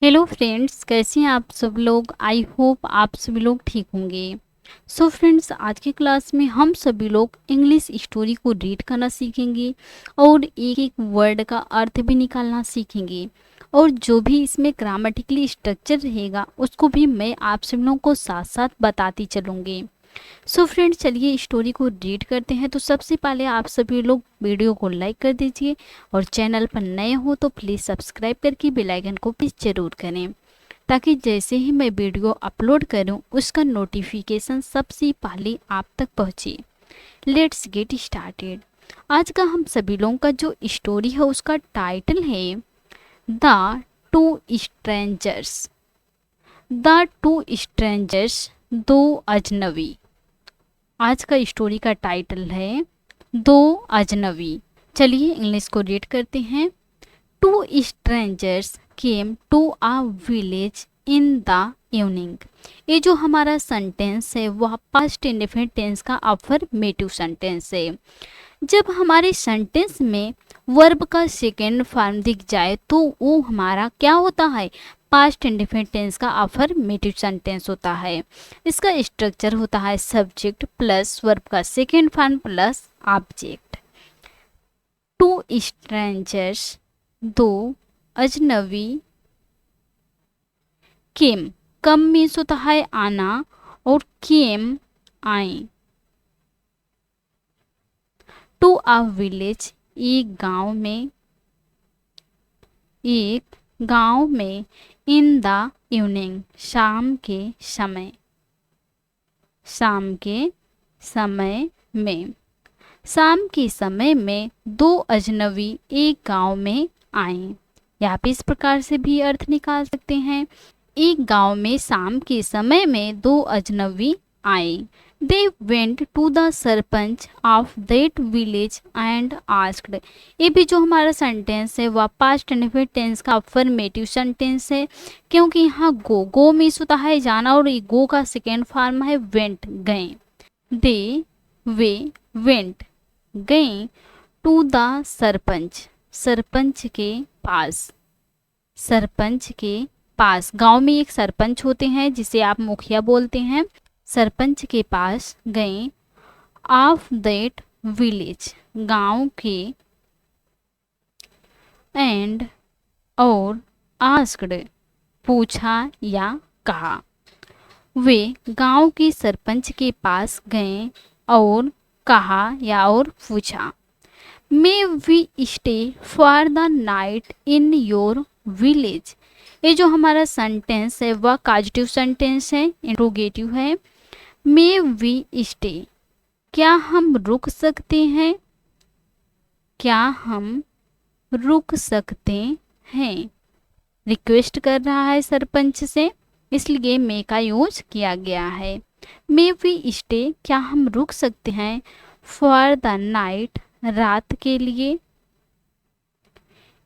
Hello friends, कैसे हैं आप सब लोग। आई होप आप सभी लोग ठीक होंगे। सो फ्रेंड्स, आज की क्लास में हम सभी लोग इंग्लिश स्टोरी को रीड करना सीखेंगे और एक एक वर्ड का अर्थ भी निकालना सीखेंगे। और जो भी इसमें ग्रामेटिकली स्ट्रक्चर रहेगा उसको भी मैं आप सभी लोगों को साथ साथ बताती चलूँगी। सो फ्रेंड्स, चलिए स्टोरी को रीड करते हैं। तो सबसे पहले आप सभी लोग वीडियो को लाइक कर दीजिए और चैनल पर नए हो तो प्लीज़ सब्सक्राइब करके बेल आइकन को प्लीज़ ज़रूर करें, ताकि जैसे ही मैं वीडियो अपलोड करूं उसका नोटिफिकेशन सबसे पहले आप तक पहुंचे। Let's get started. आज का हम सभी लोगों का जो स्टोरी है उसका टाइटल है the two strangers. The two strangers, दो अजनबी। आज का स्टोरी का टाइटल है दो अजनबी। चलिए इंग्लिश को रीड करते हैं। Two strangers came to a village in the evening. ये जो हमारा सेंटेंस है वह पास्ट इंडेफिनिट टेंस का अफर्मेटिव सेंटेंस है। जब हमारे सेंटेंस में वर्ब का सेकेंड फॉर्म दिख जाए तो वो हमारा क्या होता है, पास्ट इंडेफिनिट टेंस का अफर्मेटिव सेंटेंस होता है। इसका स्ट्रक्चर होता है सब्जेक्ट प्लस वर्ब का second form plus object. Two strangers, दो अजनबी। केम, कम मीन्स होता है आना और केम आए। टू अ विलेज, एक गांव में इन द इवनिंग, शाम के समय में। शाम के समय में दो अजनबी एक गांव में आए। यहाँ पे इस प्रकार से भी अर्थ निकाल सकते हैं। एक गांव में शाम के समय में दो अजनबी आए। They went to the sarpanch of that village and asked. ये भी जो हमारा सेंटेंस है वह पास्ट इंडेफिनिट टेंस का अफर्मेटिव सेंटेंस है, क्योंकि यहाँ गो मीन्स होता है जाना और गो का सेकेंड फॉर्म है वेंट, गए। दे वे वेंट, गए टू द सरपंच, सरपंच के पास। गांव में एक सरपंच होते हैं जिसे आप मुखिया बोलते हैं। सरपंच के पास गए। ऑफ दैट विलेज, गांव के। एंड, और। आस्क्ड, पूछा या कहा। वे गांव के सरपंच के पास गए और कहा या और पूछा। May we stay for the night in your village. ये जो हमारा सेंटेंस है वह काजिटिव सेंटेंस है, इंट्रोगेटिव है। मे वी स्टे, क्या हम रुक सकते हैं, रिक्वेस्ट कर रहा है सरपंच से, इसलिए मे का यूज किया गया है। मे वी स्टे, क्या हम रुक सकते हैं। फॉर द नाइट, रात के लिए।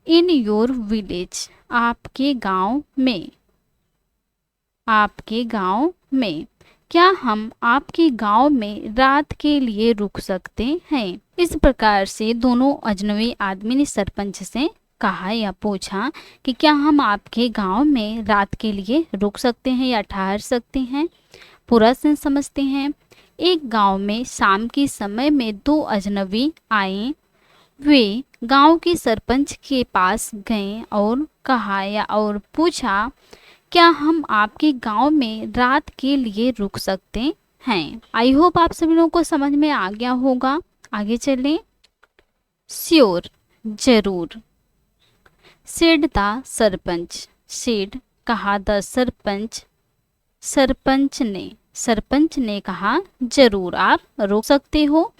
इन योर विलेज, आपके गांव में। क्या हम आपके गांव में रात के लिए रुक सकते हैं। इस प्रकार से दोनों अजनबी आदमी ने सरपंच से कहा या पूछा कि क्या हम आपके गांव में रात के लिए रुक सकते हैं या ठहर सकते हैं। पूरा सेंस समझते हैं। एक गांव में शाम के समय में दो अजनबी आए। वे गांव के सरपंच के पास गए और कहा या और पूछा, क्या हम आपके गांव में रात के लिए रुक सकते हैं। आई होप आप सभी लोगों को समझ में आ गया होगा। आगे चलें। श्योर, जरूर। सेड द सरपंच, सेड कहा, द सरपंच, सरपंच ने कहा, जरूर आप रुक सकते हो।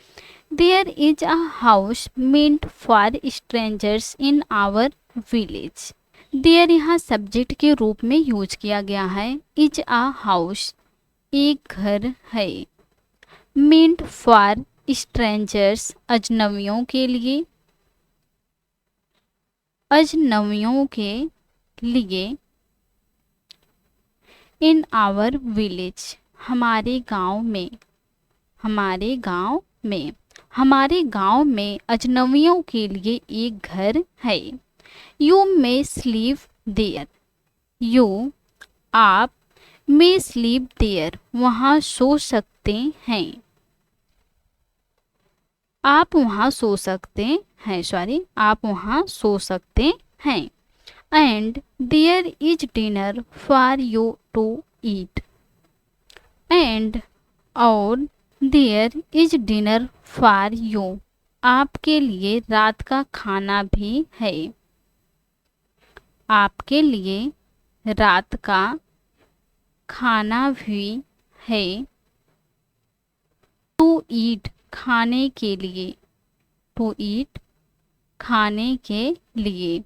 There is a house meant for strangers in our village. There यहाँ सब्जेक्ट के रूप में यूज किया गया है। इज अ हाउस, एक घर है। मेंट फॉर स्ट्रेंजर्स, अजनबियों के लिए। इन आवर विलेज, हमारे गांव में अजनबियों के लिए एक घर है। You may sleep there, you आप मे स्लीप देयर वहाँ सो सकते हैं। आप वहाँ सो सकते हैं, सॉरी, आप वहाँ सो सकते हैं। And there is dinner for you to eat. And और there is dinner for you आपके लिए रात का खाना भी है। आपके लिए रात का खाना भी है। टू ईट खाने के लिए, टू ईट खाने के लिए,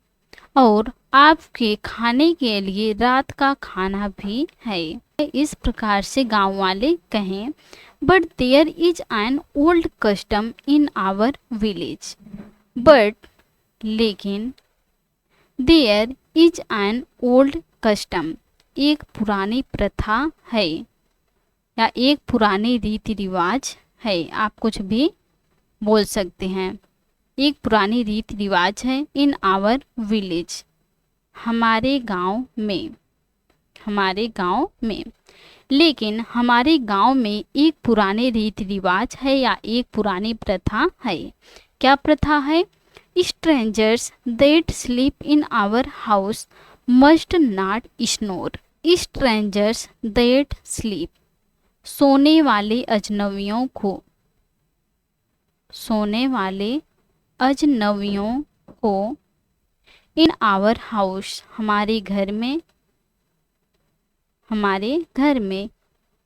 और आपके खाने के लिए रात का खाना भी है। इस प्रकार से गांव वाले कहें, but there is an old custom in our village. But लेकिन, there is an old custom एक पुरानी प्रथा है या एक पुरानी रीति रिवाज है, आप कुछ भी बोल सकते हैं। एक पुरानी रीति रिवाज है इन आवर विलेज हमारे गांव में, हमारे गांव में। लेकिन हमारे गांव में एक पुराने रीति रिवाज है या एक पुरानी प्रथा है। क्या प्रथा है? Strangers that sleep in our house must not snore. Strangers that sleep सोने वाले अजनबियों को, सोने वाले अजनबियों को, इन आवर हाउस हमारे घर में, हमारे घर में,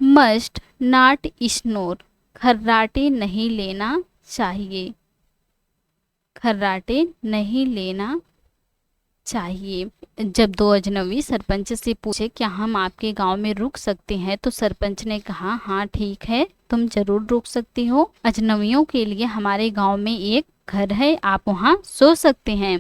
मस्ट नॉट स्नोर खर्राटे नहीं लेना चाहिए, खर्राटे नहीं लेना चाहिए। जब दो अजनबी सरपंच से पूछे क्या हम आपके गांव में रुक सकते हैं, तो सरपंच ने कहा हाँ ठीक है, तुम जरूर रुक सकती हो। अजनबियों के लिए हमारे गांव में एक घर है, आप वहाँ सो सकते हैं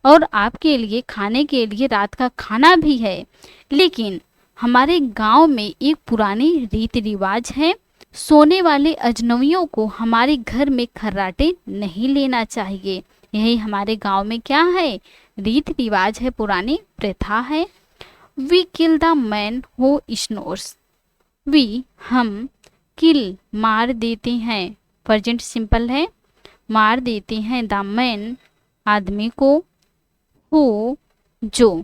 और आपके लिए खाने के लिए रात का खाना भी है। लेकिन हमारे गांव में एक पुरानी रीति रिवाज है, सोने वाले अजनबियों को हमारे घर में खर्राटे नहीं लेना चाहिए। यही हमारे गांव में क्या है? रीति रिवाज है, पुरानी प्रथा है। We kill the man who snores. We हम, किल मार देते हैं, प्रेजेंट सिंपल है, मार देते हैं, द मैन आदमी को, हु जो,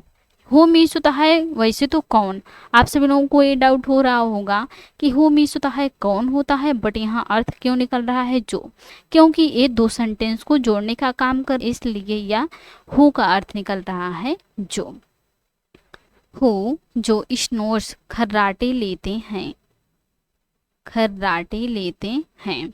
हु मीन्स होता है वैसे तो कौन। आप सभी लोगों को ये डाउट हो रहा होगा कि हु मीन्स होता है कौन होता है, बट यहाँ अर्थ क्यों निकल रहा है जो, क्योंकि ये दो सेंटेंस को जोड़ने का काम कर, इसलिए या हु का अर्थ निकल रहा है जो। हु जो स्नोर्स खर्राटे लेते हैं, खर्राटे लेते हैं।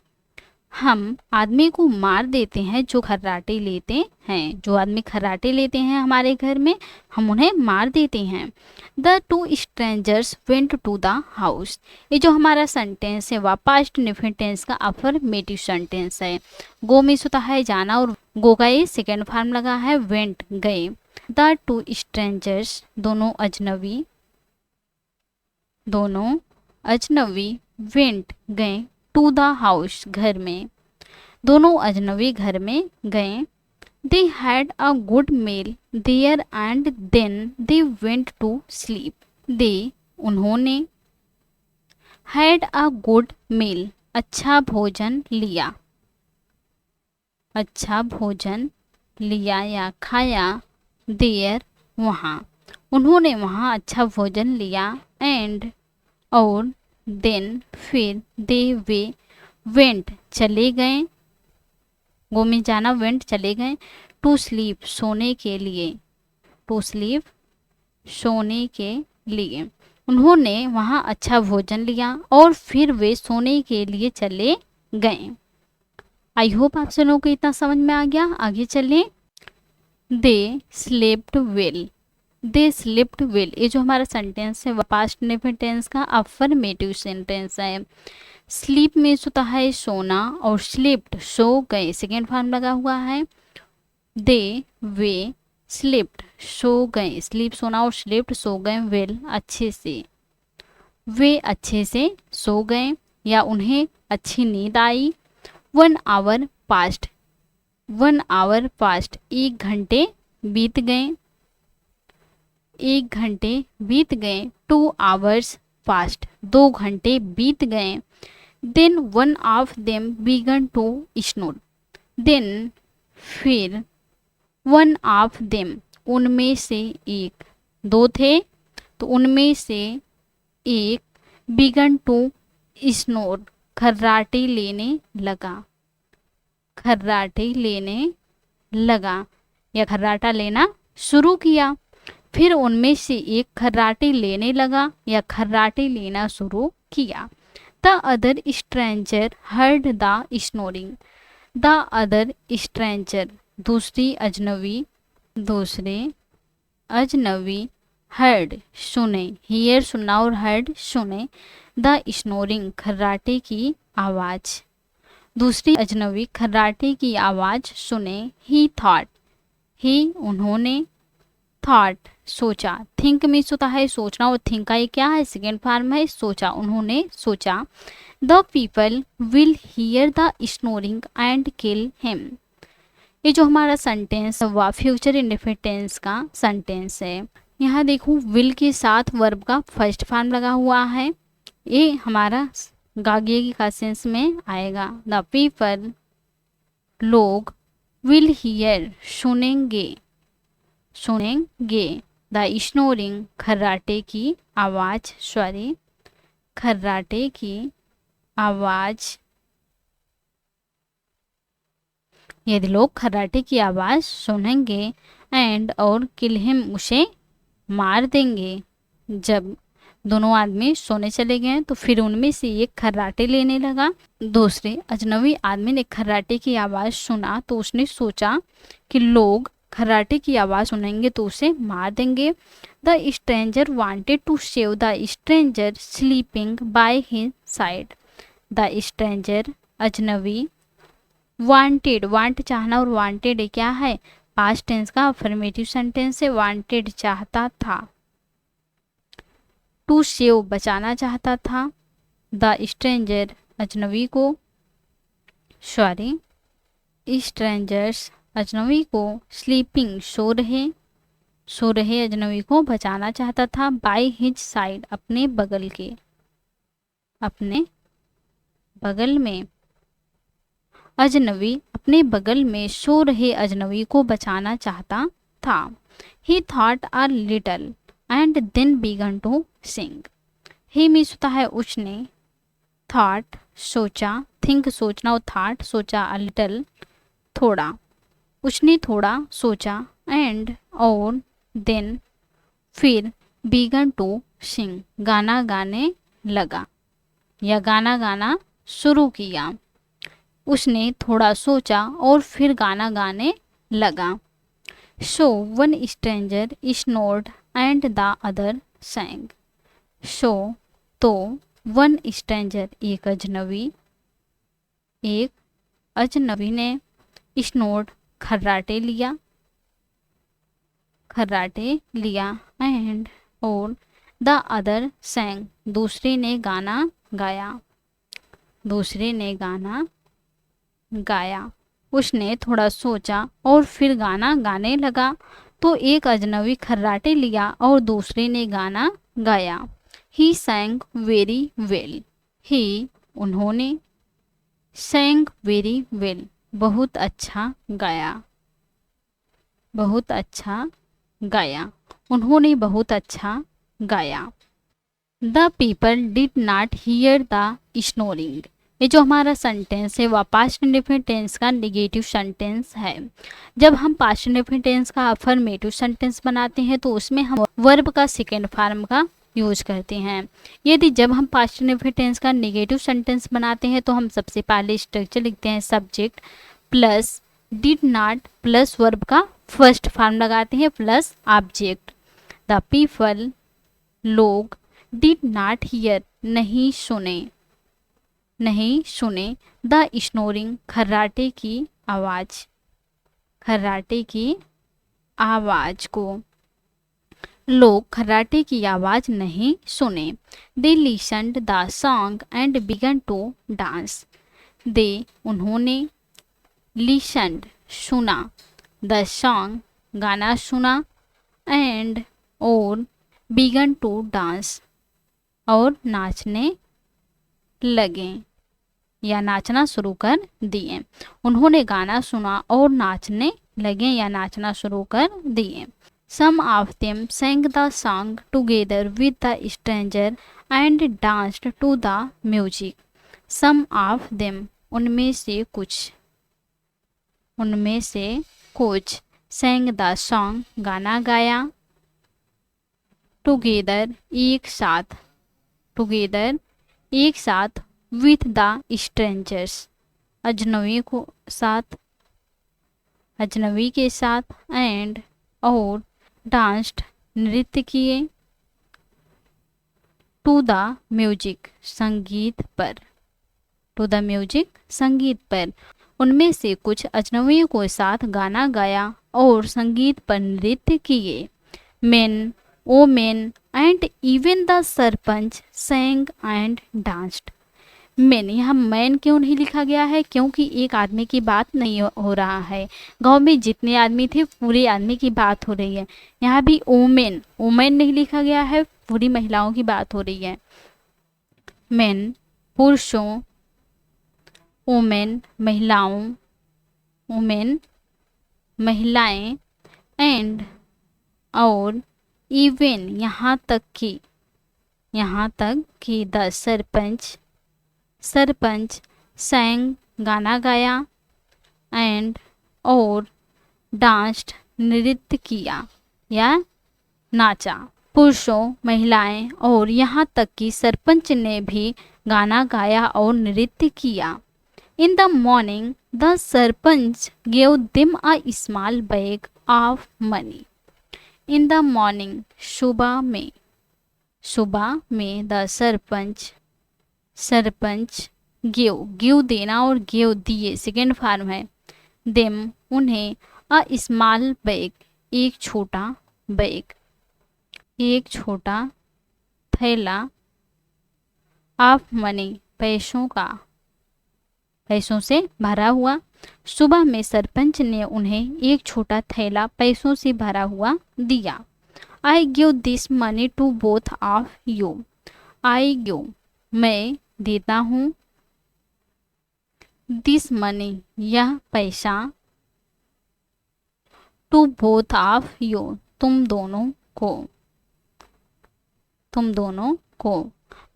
हम आदमी को मार देते हैं जो खर्राटे लेते हैं, जो आदमी खर्राटे लेते हैं हमारे घर में, हम उन्हें मार देते हैं। The two strangers went to the house. ये जो हमारा सेंटेंस है वह पास्ट इंडेफिनिट टेंस का अफर्मेटिव सेंटेंस है। गो मीन्स होता है जाना और गो का ये सेकेंड फॉर्म लगा है, वेंट गए। द टू स्ट्रेंजर्स दोनों अजनबी, दोनों अजनबी, वेंट गए, टू द हाउस घर में, दोनों अजनबी घर में गए। They had a good meal there and then they went to sleep. They उन्होंने, हैड अ गुड मील अच्छा भोजन लिया, अच्छा भोजन लिया या खाया, देयर वहाँ, उन्होंने वहाँ अच्छा भोजन लिया, एंड और, देन फिर, दे वे वेंट चले गए, गो में जाना, वेंट चले गए, टू स्लीप सोने के लिए, टू स्लीप सोने के लिए, उन्होंने वहाँ अच्छा भोजन लिया और फिर वे सोने के लिए चले गए। आई होप आप सभी लोगों को इतना समझ में आ गया। आगे चलें। दे स्लेप्ट वेल, दे स्लिप्ट वेल, ये जो हमारा सेंटेंस है वह पास्ट इंडेफिनिट टेंस का अफर्मेटिव सेंटेंस है। स्लीप में होता है सोना और स्लिप्ट सो गए, सेकेंड फॉर्म लगा हुआ है। दे वे स्लिप्ट सो गए, स्लीप सोना और स्लिप्ट सो गए, वेल अच्छे से, वे अच्छे से सो गए या उन्हें अच्छी नींद आई। 1 आवर पास्ट, 1 आवर पास्ट एक घंटे बीत गए। 1 घंटे बीत गए, 2 hours passed, 2 घंटे बीत गए। Then one of them began to snore, then फिर one of them, उनमें से एक, दो थे तो उनमें से एक, began to snore, खर्राटे लेने लगा, खर्राटे लेने लगा या खर्राटा लेना शुरू किया। फिर उनमें से एक खर्राटे लेने लगा या खर्राटे लेना शुरू किया। The other stranger heard the snoring, the other stranger, दूसरी अजनबी, दूसरे अजनबी, हर्ड सुने, हियर सुनना और हर्ड सुने, द स्नोरिंग खर्राटे की आवाज़, दूसरी अजनबी खर्राटे की आवाज़ सुने। ही थॉट, ही उन्होंने, थॉट सोचा, थिंक मीन्स होता है सोचना और थिंक का ये क्या है सेकेंड फॉर्म है सोचा, उन्होंने सोचा। The people will hear the snoring and kill him, ये जो हमारा सेंटेंस है वह फ्यूचर इंडेफिनिट टेंस का सेंटेंस है। यहाँ देखो विल के साथ वर्ब का फर्स्ट फॉर्म लगा हुआ है, ये हमारा गागिए का सेंस में आएगा। द पीपल, लोग, विल हियर सुनेंगे, सुनेंगे, द स्नोरिंग खर्राटे की आवाज़, सॉरी खर्राटे की आवाज़, यदि लोग खर्राटे की आवाज़ सुनेंगे, एंड और किल हिम उसे मार देंगे। जब दोनों आदमी सोने चले गए तो फिर उनमें से एक खर्राटे लेने लगा, दूसरे अजनबी आदमी ने खर्राटे की आवाज़ सुना तो उसने सोचा कि लोग खर्राटे की आवाज़ सुनेंगे तो उसे मार देंगे। The stranger wanted to save the stranger sleeping by his side, the stranger अजनबी, वांटेड, वांट चाहना और वांटेड क्या है पास्ट टेंस का अफर्मेटिव सेंटेंस है, वांटेड चाहता था, टू सेव बचाना चाहता था, द स्ट्रेंजर अजनबी को, सॉरी स्ट्रेंजर्स अजनबी को, स्लीपिंग सो रहे अजनबी को बचाना चाहता था, बाय हिज साइड अपने बगल के, अपने बगल में, अजनबी अपने बगल में सो रहे अजनबी को बचाना चाहता था। He thought a little and then began to sing, he means होता है उसने, थॉट सोचा, थिंक सोचना और थॉट सोचा, अ लिटल थोड़ा, उसने थोड़ा सोचा, एंड और देन फिर बिगन टू सिंग गाना गाने लगा या गाना गाना शुरू किया। उसने थोड़ा सोचा और फिर गाना गाने लगा। So one stranger snored and the other sang, so तो, वन स्ट्रेंजर एक अजनबी ने, स्नोर्ड खर्राटे लिया, एंड और द अदर sang दूसरे ने गाया, उसने थोड़ा सोचा और फिर गाना गाने लगा तो एक अजनबी खर्राटे लिया और दूसरे ने गाना गाया। ही sang वेरी वेल, ही उन्होंने, sang वेरी वेल बहुत अच्छा गाया, उन्होंने बहुत अच्छा गाया। The people did not here the snoring, ये जो हमारा सेंटेंस है वह पास्ट इंडेफिनिट टेंस का नेगेटिव सेंटेंस है। जब हम पास्ट इंडेफिनिट टेंस का अफर्मेटिव सेंटेंस बनाते हैं तो उसमें हम वर्ब का सेकेंड फॉर्म का यूज करते हैं। यदि जब हम पास्ट इंडेफिनिट टेंस का नेगेटिव सेंटेंस बनाते हैं तो हम सबसे पहले स्ट्रक्चर लिखते हैं, subject plus did not plus verb का फर्स्ट फॉर्म लगाते हैं प्लस ऑब्जेक्ट। द पीपल लोग, डिड नॉट हियर नहीं सुने, द स्नोरिंग खर्राटे की आवाज़ को, लोग खर्राटे की आवाज़ नहीं सुने। They listened the song and began to dance, they उन्होंने, लिसन्ड सुना, द सॉन्ग गाना सुना, एंड और बिगन टू डांस, और नाचने लगे या नाचना शुरू कर दिए। उन्होंने गाना सुना और नाचने लगे या नाचना शुरू कर दिए। Some of them sang the song together with the stranger and danced to the music. Some of them, उनमें से कुछ sang the song, गाना गाया, together, एक साथ with the strangers, अजनबी के साथ and, और डांस्ड, नृत्य किए, टू द म्यूजिक, संगीत पर। उनमें से कुछ अजनबियों के साथ गाना गाया और संगीत पर नृत्य किए। Main, women and even the sarpanch sang and danced. Man, यहाँ मैन क्यों नहीं लिखा गया है? क्योंकि एक आदमी की बात नहीं हो रहा है। गांव में जितने आदमी थे पूरे आदमी की बात हो रही है। यहाँ भी वुमेन नहीं लिखा गया है, पूरी महिलाओं की बात हो रही है। मैन पुरुषों, वुमेन महिलाएं, एंड और इवन यहाँ तक कि द सरपंच sang, गाना गाया, एंड और डांस्ड, नृत्य किया या नाचा। पुरुषों, महिलाएं और यहाँ तक कि सरपंच ने भी गाना गाया और नृत्य किया। In the morning the sarpanch gave them a small bag of money. In the morning, सुबह में द सरपंच गिव देना और गिव दिए, सेकेंड फॉर्म है। देम, उन्हें, अ स्मॉल बैग, एक छोटा थैला, ऑफ मनी, पैसों से भरा हुआ। सुबह में सरपंच ने उन्हें एक छोटा थैला पैसों से भरा हुआ दिया। I give this money to both of you. I give, मैं देता हूँ, दिस मनी, यह पैसा, टू बोथ ऑफ यू, तुम दोनों को,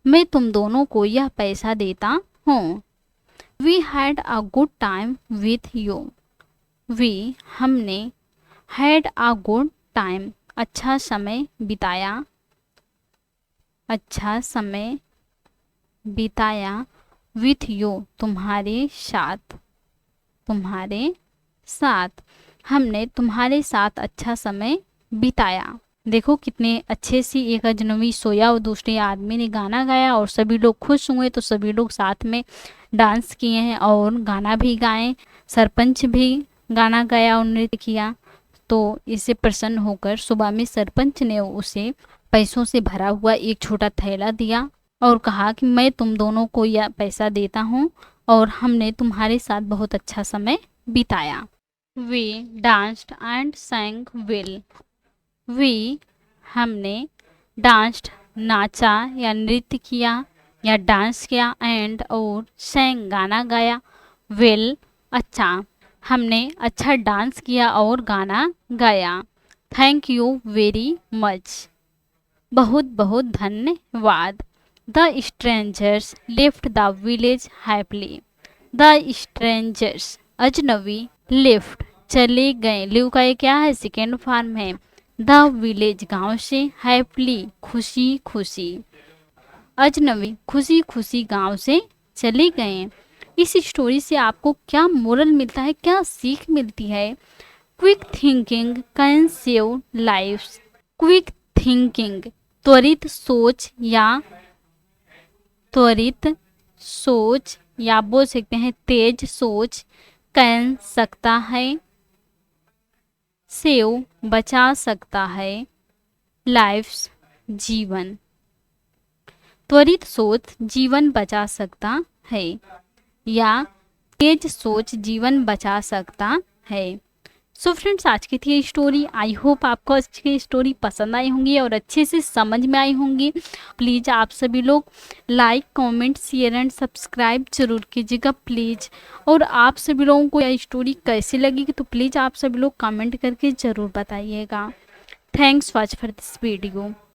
मैं तुम दोनों को यह पैसा देता हूँ। We had a good time with you. हमने, हैड अ गुड टाइम, अच्छा समय बिताया, विथ यू, तुम्हारे साथ, हमने तुम्हारे साथ अच्छा समय बिताया। देखो कितने अच्छे से एक अजनबी सोया और दूसरे आदमी ने गाना गाया और सभी लोग खुश हुए, तो सभी लोग साथ में डांस किए हैं और गाना भी गाए। सरपंच भी गाना गाया और नृत्य किया। तो इससे प्रसन्न होकर सुबह में सरपंच ने उसे पैसों से भरा हुआ एक छोटा थैला दिया और कहा कि मैं तुम दोनों को यह पैसा देता हूँ और हमने तुम्हारे साथ बहुत अच्छा समय बिताया। We danced and sang well. हमने डांस्ड, नाचा या नृत्य किया या डांस किया, एंड और sang, गाना गाया, वेल, अच्छा, हमने अच्छा डांस किया और गाना गाया। थैंक यू वेरी मच, बहुत बहुत धन्यवाद। The strangers left the village happily. The strangers, अजनबी, लेफ्ट, चले गए, लिव का ये क्या है? सेकेंड फॉर्म है। द विलेज, गांव से, हैप्पीली, खुशी खुशी, अजनबी खुशी खुशी गांव से चले गए। इस स्टोरी से आपको क्या मोरल मिलता है, क्या सीख मिलती है? Quick thinking can save lives. Quick thinking, त्वरित सोच या बोल सकते हैं तेज सोच, कैन, सकता है, सेव, बचा सकता है, लाइफ्स, जीवन। त्वरित सोच जीवन बचा सकता है या तेज सोच जीवन बचा सकता है। सो फ्रेंड्स, आज की थी ये स्टोरी। आई होप आपको आज की स्टोरी पसंद आई होंगी और अच्छे से समझ में आई होंगी। प्लीज़ आप सभी लोग like, comment, share and subscribe जरूर कीजिएगा प्लीज़। और आप सभी लोगों को यह स्टोरी कैसी लगी तो प्लीज़ आप सभी लोग कमेंट करके ज़रूर बताइएगा। Thanks watch for this video.